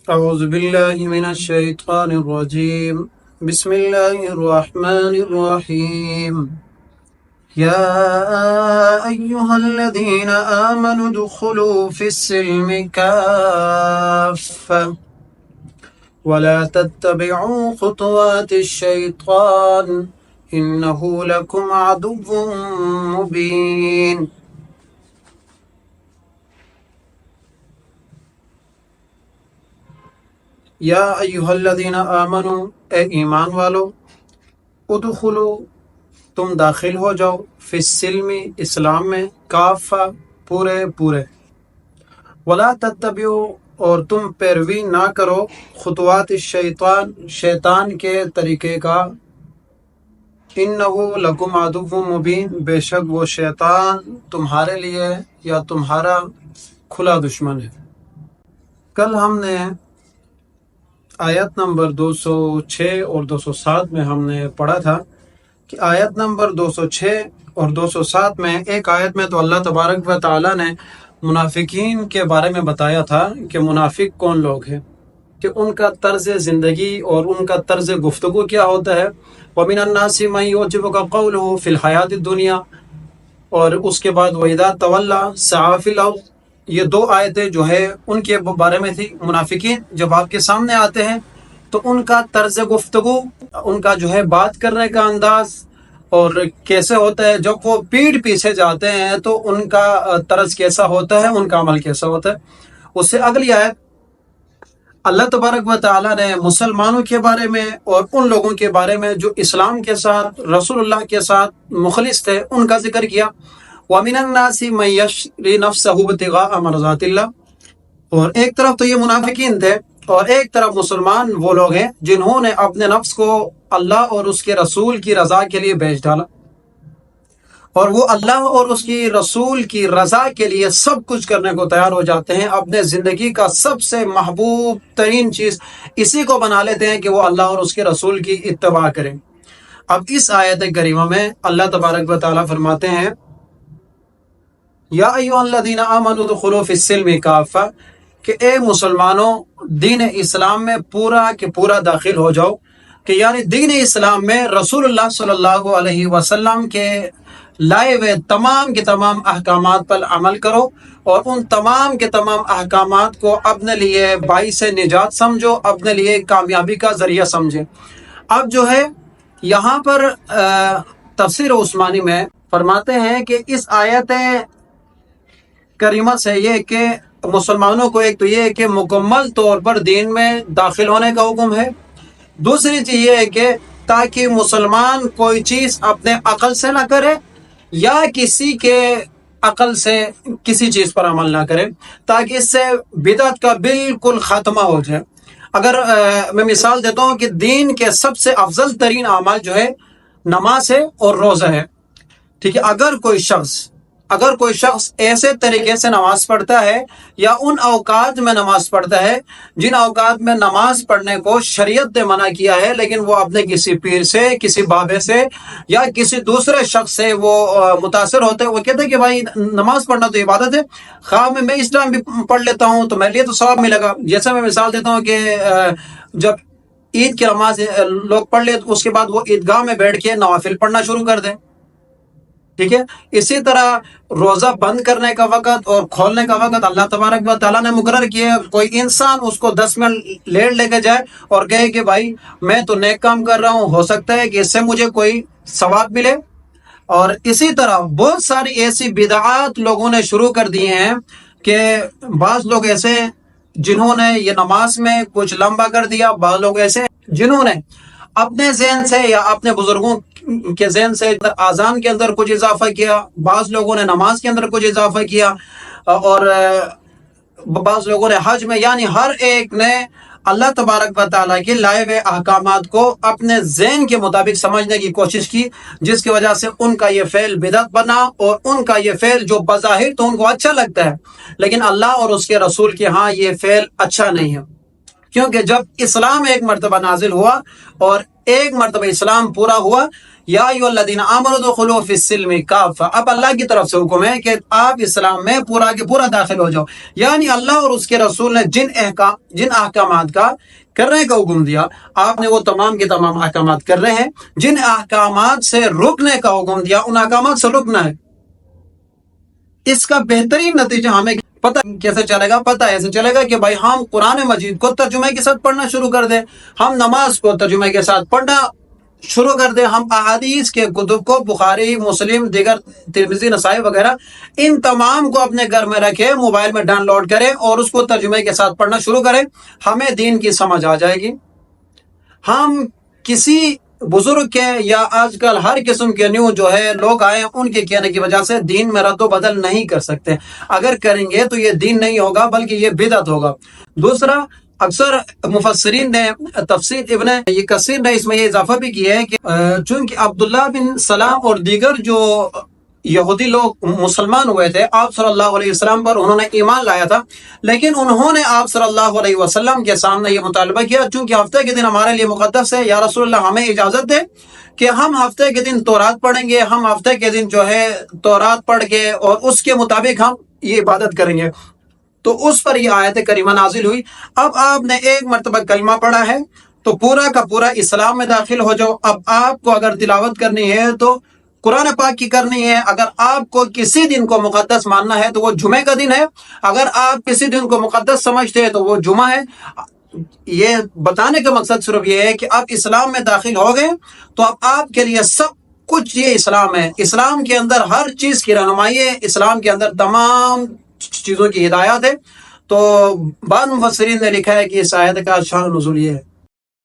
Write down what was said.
أعوذ بالله من الشيطان الرجيم. بسم الله الرحمن الرحيم. يا أيها الذين آمنوا ادخلوا في السلم كافة ولا تتبعوا خطوات الشيطان إنه لكم عدو مبين. یا ایھا الذین آمنو، اے ایمان والو، ادخلو، تم داخل ہو جاؤ، فی السلم، اسلام میں، کافہ، پورے پورے، ولا تتبعوا، اور تم پیروی نہ کرو، خطوات الشیطان، شیطان کے طریقے کا، انہ لکم عدو مبین، بے شک وہ شیطان تمہارے لیے یا تمہارا کھلا دشمن ہے۔ کل ہم نے آیت نمبر 206 اور 207 میں ہم نے پڑھا تھا کہ آیت نمبر 206 اور 207 میں، ایک آیت میں تو اللہ تبارک و تعالیٰ نے منافقین کے بارے میں بتایا تھا کہ منافق کون لوگ ہیں، کہ ان کا طرز زندگی اور ان کا طرز گفتگو کیا ہوتا ہے۔ وَمِنَ النَّاسِ مَن يُعْجِبُكَ قَوْلُهُ فِي الْحَيَاةِ الدُّنْيَا، اور اس کے بعد وَإِذَا تَوَلَّى سَعَىٰ فِي الْأَرْضِ، یہ دو آیتیں جو ہے ان کے بارے میں تھی۔ منافقین جب آپ کے سامنے آتے ہیں تو ان کا طرز گفتگو، ان کا جو ہے بات کرنے کا انداز اور کیسے ہوتا ہے، جب وہ پیٹھ پیچھے جاتے ہیں تو ان کا طرز کیسا ہوتا ہے، ان کا عمل کیسا ہوتا ہے۔ اس سے اگلی آیت اللہ تبارک و تعالیٰ نے مسلمانوں کے بارے میں اور ان لوگوں کے بارے میں جو اسلام کے ساتھ، رسول اللہ کے ساتھ مخلص تھے، ان کا ذکر کیا۔ وَمِنَ النَّاسِ مَن يَشْرِي نَفْسَهُ ابْتِغَاءَ مَرْضَاتِ اللَّهِ، اور ایک طرف تو یہ منافقین تھے اور ایک طرف مسلمان وہ لوگ ہیں جنہوں نے اپنے نفس کو اللہ اور اس کے رسول کی رضا کے لیے بیچ ڈالا، اور وہ اللہ اور اس کی رسول کی رضا کے لیے سب کچھ کرنے کو تیار ہو جاتے ہیں۔ اپنے زندگی کا سب سے محبوب ترین چیز اسی کو بنا لیتے ہیں کہ وہ اللہ اور اس کے رسول کی اتباع کریں۔ اب اس آیت کریمہ میں اللہ تبارک و تعالیٰ فرماتے ہیں، یا ایھا الذین آمنوا ادخلوا فی السلم کافہ، کہ اے مسلمانوں، دین اسلام میں پورا کہ پورا داخل ہو جاؤ، کہ یعنی دین اسلام میں رسول اللہ صلی اللہ علیہ وسلم کے لائے ہوئے تمام کے تمام احکامات پر عمل کرو، اور ان تمام کے تمام احکامات کو اپنے لیے باعث نجات سمجھو، اپنے لیے کامیابی کا ذریعہ سمجھے۔ اب جو ہے یہاں پر تفسیر عثمانی میں فرماتے ہیں کہ اس آیت کریمہ سے یہ کہ مسلمانوں کو ایک تو یہ کہ مکمل طور پر دین میں داخل ہونے کا حکم ہے، دوسری چیز یہ ہے کہ تاکہ مسلمان کوئی چیز اپنے عقل سے نہ کرے یا کسی کے عقل سے کسی چیز پر عمل نہ کرے، تاکہ اس سے بدعت کا بالکل خاتمہ ہو جائے۔ اگر میں مثال دیتا ہوں کہ دین کے سب سے افضل ترین اعمال جو ہے نماز ہے اور روزہ ہے، ٹھیک ہے۔ اگر کوئی شخص ایسے طریقے سے نماز پڑھتا ہے یا ان اوقات میں نماز پڑھتا ہے جن اوقات میں نماز پڑھنے کو شریعت نے منع کیا ہے، لیکن وہ اپنے کسی پیر سے، کسی بابے سے یا کسی دوسرے شخص سے وہ متاثر ہوتے ہیں، وہ کہتے ہیں کہ بھائی نماز پڑھنا تو عبادت ہے، خواہ میں اس ٹائم بھی پڑھ لیتا ہوں تو میرے لیے تو ثواب ملے گا۔ جیسے میں مثال دیتا ہوں کہ جب عید کی نماز لوگ پڑھ لیں تو اس کے بعد وہ عیدگاہ میں بیٹھ کے نوافل پڑھنا شروع کر دیں، ٹھیک ہے۔ اسی طرح روزہ بند کرنے کا وقت اور کھولنے کا وقت اللہ تبارک و تعالیٰ نے مقرر کیا ہے۔ کوئی انسان اس کو 10 منٹ لیٹ لے کے جائے اور کہے کہ بھائی میں تو نیک کام کر رہا ہوں، ہو سکتا ہے کہ اس سے مجھے کوئی ثواب ملے۔ اور اسی طرح بہت ساری ایسی بدعات لوگوں نے شروع کر دی ہیں کہ بعض لوگ ایسے ہیں جنہوں نے یہ نماز میں کچھ لمبا کر دیا، بعض لوگ ایسے ہیں جنہوں نے اپنے ذہن سے یا اپنے بزرگوں کے ذہن سے اذان کے اندر کچھ اضافہ کیا، بعض لوگوں نے نماز کے اندر کچھ اضافہ کیا، اور بعض لوگوں نے حج میں، یعنی ہر ایک نے اللہ تبارک و تعالیٰ کے لائے ہوئے احکامات کو اپنے ذہن کے مطابق سمجھنے کی کوشش کی، جس کی وجہ سے ان کا یہ فعل بدعت بنا، اور ان کا یہ فعل جو بظاہر تو ان کو اچھا لگتا ہے لیکن اللہ اور اس کے رسول کے ہاں یہ فعل اچھا نہیں ہے۔ کیونکہ جب اسلام ایک مرتبہ نازل ہوا اور ایک مرتبہ اسلام پورا ہوا، یا ایھا الذین آمنوا ادخلوا فی السلم کافہ، اب اللہ کی طرف سے حکم ہے کہ آپ اسلام میں پورا کے پورا داخل ہو جاؤ، یعنی اللہ اور اس کے رسول نے جن احکامات کا کرنے کا حکم دیا، آپ نے وہ تمام کے تمام احکامات کر رہے ہیں۔ جن احکامات سے رکنے کا حکم دیا، ان احکامات سے رکنا ہے۔ اس کا بہترین نتیجہ ہمیں پتہ کیسے چلے گا؟ پتہ ایسے چلے گا کہ بھائی ہم قرآن مجید کو ترجمے کے ساتھ پڑھنا شروع کر دیں، ہم نماز کو ترجمے کے ساتھ پڑھنا شروع کر دیں، ہم احادیث کے کتب کو، بخاری، مسلم، دیگر ترمذی، نسائی وغیرہ، ان تمام کو اپنے گھر میں رکھیں، موبائل میں ڈاؤن لوڈ کریں اور اس کو ترجمے کے ساتھ پڑھنا شروع کریں، ہمیں دین کی سمجھ آ جائے گی۔ ہم کسی بزرگ کے یا آج کل ہر قسم کے نیو جو ہے لوگ آئے ان کے کہنے کی وجہ سے دین میں رد و بدل نہیں کر سکتے، اگر کریں گے تو یہ دین نہیں ہوگا بلکہ یہ بدعت ہوگا۔ دوسرا، اکثر مفسرین نے، تفسیر ابن کثیر نے اس میں یہ اضافہ بھی کیا ہے کہ چونکہ عبداللہ بن سلام اور دیگر جو یہودی لوگ مسلمان ہوئے تھے آپ صلی اللہ علیہ وسلم پر، انہوں نے ایمان لایا تھا، لیکن انہوں نے آپ صلی اللہ علیہ وسلم کے سامنے یہ مطالبہ کیا، چونکہ ہفتے کے دن ہمارے لیے مقدس ہے، یا رسول اللہ ہمیں اجازت دے کہ ہم ہفتے کے دن تورات پڑھیں گے، ہم ہفتے کے دن جو ہے تورات پڑھ کے اور اس کے مطابق ہم یہ عبادت کریں گے۔ تو اس پر یہ آیت کریمہ نازل ہوئی۔ اب آپ نے ایک مرتبہ کلمہ پڑھا ہے تو پورا کا پورا اسلام میں داخل ہو جاؤ۔ اب آپ کو اگر تلاوت کرنی ہے تو قرآن پاک کی کرنی ہے، اگر آپ کو کسی دن کو مقدس ماننا ہے تو وہ جمعے کا دن ہے، اگر آپ کسی دن کو مقدس سمجھتے ہیں تو وہ جمعہ ہے۔ یہ بتانے کا مقصد صرف یہ ہے کہ آپ اسلام میں داخل ہو گئے تو اب آپ کے لیے سب کچھ یہ اسلام ہے، اسلام کے اندر ہر چیز کی رہنمائی ہے، اسلام کے اندر تمام چیزوں کی ہدایات ہے۔ تو بعض مفسرین نے لکھا ہے کہ اس آیت کا شان نزول یہ ہے۔